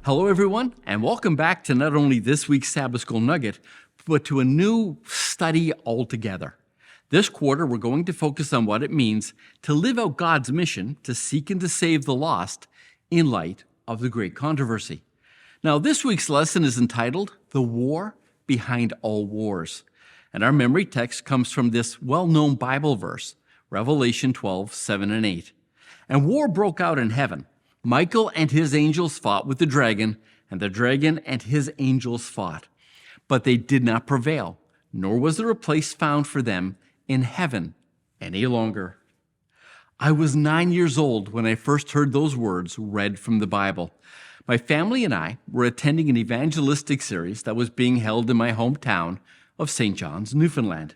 Hello, everyone, and welcome back to not only this week's Sabbath School Nugget, but to a new study altogether. This quarter, we're going to focus on what it means to live out God's mission to seek and to save the lost in light of the great controversy. Now, this week's lesson is entitled, The War Behind All Wars. And our memory text comes from this well-known Bible verse, Revelation 12:7 and 8. And war broke out in heaven. Michael and his angels fought with the dragon, and the dragon and his angels fought. But they did not prevail, nor was there a place found for them in heaven any longer. I was 9 years old when I first heard those words read from the Bible. My family and I were attending an evangelistic series that was being held in my hometown of St. John's, Newfoundland.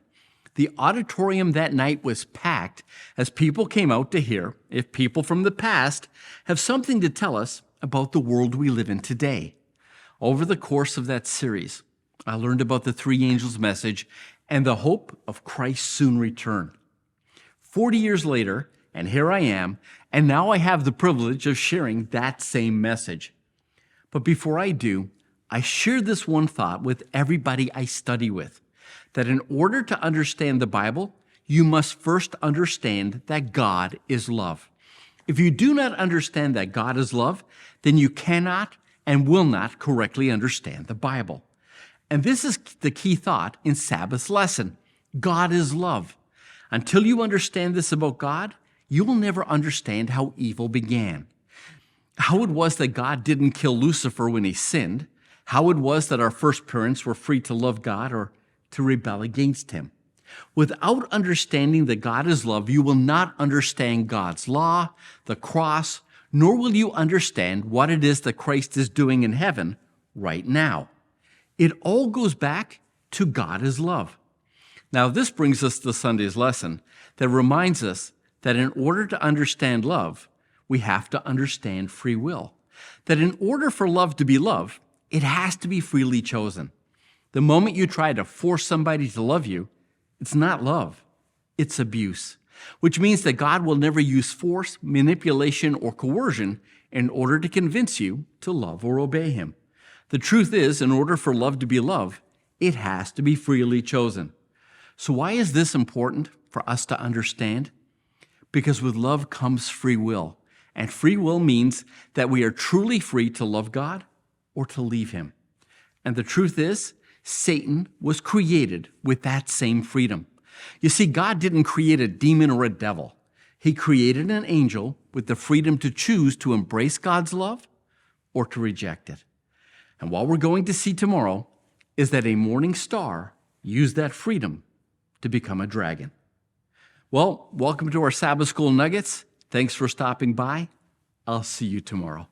The auditorium that night was packed as people came out to hear if people from the past have something to tell us about the world we live in today. Over the course of that series, I learned about the three angels' message and the hope of Christ's soon return. 40 years later, and here I am, and now I have the privilege of sharing that same message. But before I do, I share this one thought with everybody I study with, that in order to understand the Bible, you must first understand that God is love. If you do not understand that God is love, then you cannot and will not correctly understand the Bible. And this is the key thought in Sabbath's lesson. God is love. Until you understand this about God, you will never understand how evil began. How it was that God didn't kill Lucifer when he sinned. How it was that our first parents were free to love God or to rebel against him. Without understanding that God is love, you will not understand God's law, the cross, nor will you understand what it is that Christ is doing in heaven right now. It all goes back to God is love. Now, this brings us to Sunday's lesson that reminds us that in order to understand love, we have to understand free will. That in order for love to be love, it has to be freely chosen. The moment you try to force somebody to love you, it's not love, it's abuse, which means that God will never use force, manipulation, or coercion in order to convince you to love or obey him. The truth is, in order for love to be love, it has to be freely chosen. So why is this important for us to understand? Because with love comes free will, and free will means that we are truly free to love God or to leave him. And the truth is, Satan was created with that same freedom. You see, God didn't create a demon or a devil. He created an angel with the freedom to choose to embrace God's love or to reject it. And what we're going to see tomorrow is that a morning star used that freedom to become a dragon. Well, welcome to our Sabbath School Nuggets. Thanks for stopping by. I'll see you tomorrow.